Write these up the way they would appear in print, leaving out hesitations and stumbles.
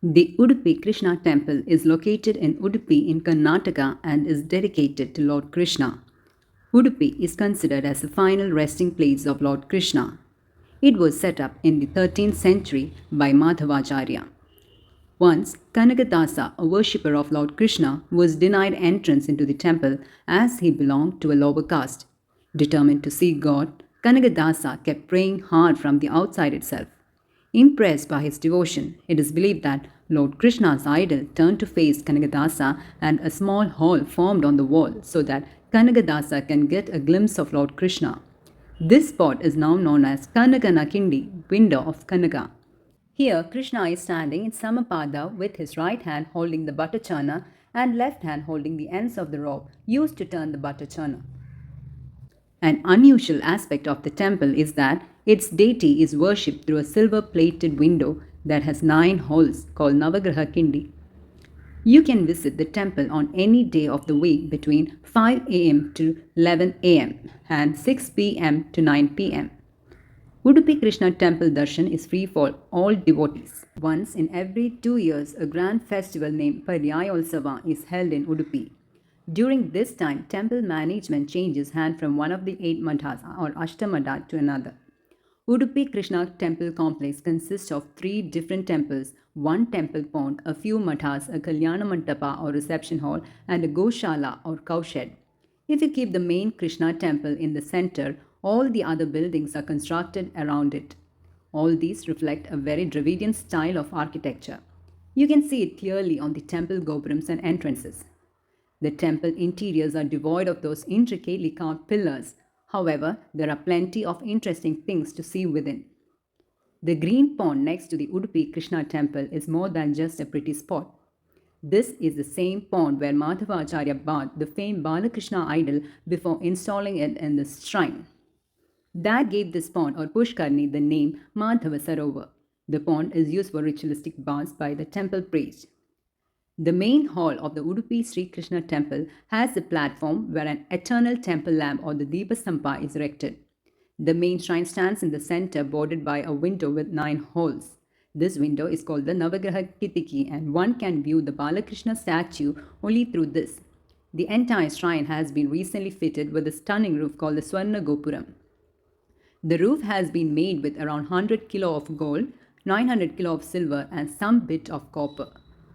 The Udupi Krishna temple is located in Udupi in Karnataka and is dedicated to Lord Krishna. Udupi is considered as the final resting place of Lord Krishna. It was set up in the 13th century by Madhavacharya. Once, Kanagadasa, a worshipper of Lord Krishna, was denied entrance into the temple as he belonged to a lower caste. Determined to see God, Kanagadasa kept praying hard from the outside itself. Impressed by his devotion, it is believed that Lord Krishna's idol turned to face Kanagadasa and a small hall formed on the wall so that Kanagadasa can get a glimpse of Lord Krishna. This spot is now known as Kanaganakindi, window of Kanaga. Here, Krishna is standing in Samapada with his right hand holding the butter churner and left hand holding the ends of the rope used to turn the butter churner. An unusual aspect of the temple is that its deity is worshipped through a silver plated window that has 9 holes called Navagraha Kindi. You can visit the temple on any day of the week between 5 a.m. to 11 a.m. and 6 p.m. to 9 p.m. Udupi Krishna temple darshan is free for all devotees. Once in every 2 years, a grand festival named Paryayolsava is held in Udupi. During this time, temple management changes hand from one of the 8 mathas or Ashtamada to another. Udupi Krishna temple complex consists of 3 different temples, one temple pond, a few mathas, a Kalyana Mandapa or reception hall, and a Goshala or cow shed. If you keep the main Krishna temple in the center, all the other buildings are constructed around it. All these reflect a very Dravidian style of architecture. You can see it clearly on the temple gopurams and entrances. The temple interiors are devoid of those intricately carved pillars. However, there are plenty of interesting things to see within. The green pond next to the Udupi Krishna temple is more than just a pretty spot. This is the same pond where Madhavacharya bathed the famed Balakrishna idol before installing it in the shrine. That gave this pond or Pushkarni the name Madhava Sarovar. The pond is used for ritualistic baths by the temple priest. The main hall of the Udupi Sreekrishna temple has a platform where an eternal temple lamp or the Deepa Sampa is erected. The main shrine stands in the center bordered by a window with 9 holes. This window is called the Navagraha Kitiki and one can view the Balakrishna statue only through this. The entire shrine has been recently fitted with a stunning roof called the Swarna Gopuram. The roof has been made with around 100 kilo of gold, 900 kilo of silver and some bit of copper.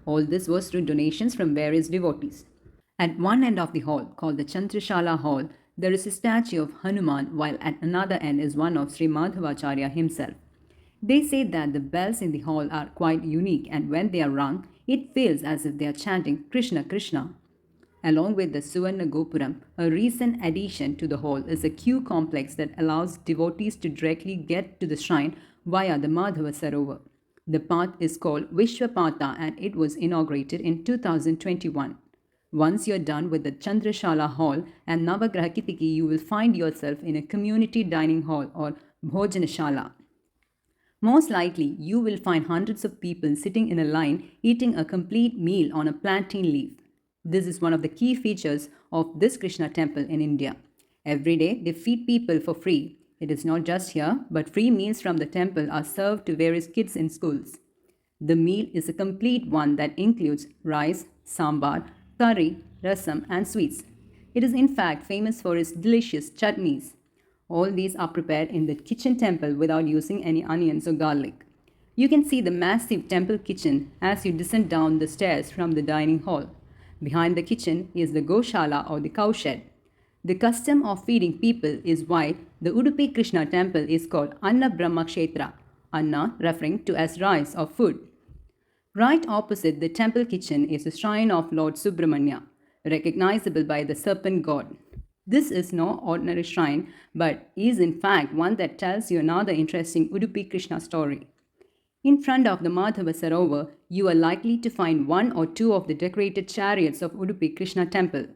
All this was through donations from various devotees. At one end of the hall, called the Chandrashala Hall, there is a statue of Hanuman, while at another end is one of Sri Madhavacharya himself. They say that the bells in the hall are quite unique, and when they are rung, it feels as if they are chanting Krishna Krishna. Along with the Suvarna Gopuram, a recent addition to the hall is a queue complex that allows devotees to directly get to the shrine via the Madhava Sarovar. The path is called Vishwapata and it was inaugurated in 2021. Once you're done with the Chandrashala Hall and Navagraha Kitiki, you will find yourself in a community dining hall or Bhojanashala. Most likely, you will find hundreds of people sitting in a line eating a complete meal on a plantain leaf. This is one of the key features of this Krishna temple in India. Every day, they feed people for free. It is not just here, but free meals from the temple are served to various kids in schools. The meal is a complete one that includes rice, sambar, curry, rasam, and sweets. It is in fact famous for its delicious chutneys. All these are prepared in the kitchen temple without using any onions or garlic. You can see the massive temple kitchen as you descend down the stairs from the dining hall. Behind the kitchen is the Goshala or the cow shed. The custom of feeding people is why the Udupi Krishna temple is called Anna Brahma Kshetra, Anna referring to as rice or food. Right opposite the temple kitchen is a shrine of Lord Subramanya, recognizable by the serpent god. This is no ordinary shrine, but is in fact one that tells you another interesting Udupi Krishna story. In front of the Madhava Sarovar, you are likely to find one or two of the decorated chariots of Udupi Krishna temple.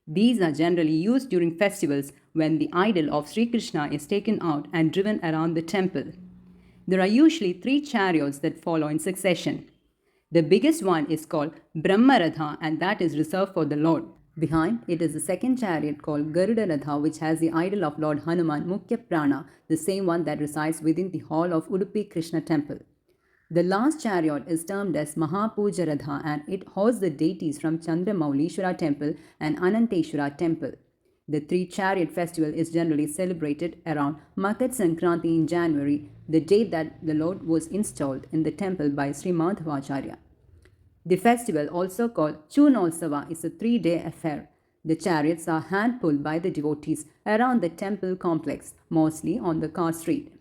These are generally used during festivals when the idol of Sri Krishna is taken out and driven around the temple. There are usually 3 chariots that follow in succession. The biggest one is called Brahmaratha and that is reserved for the Lord. Behind it is the second chariot called Garuda Ratha which has the idol of Lord Hanuman Mukhya Prana, the same one that resides within the hall of Udupi Krishna temple. The last chariot is termed as Mahapuja Radha and it hosts the deities from Chandramaulishwara temple and Ananteshwara temple. The three chariot festival is generally celebrated around Makar Sankranti in January, the day that the Lord was installed in the temple by Sri Madhavacharya. The festival, also called Chunosava, is a 3-day affair. The chariots are hand pulled by the devotees around the temple complex, mostly on the car street.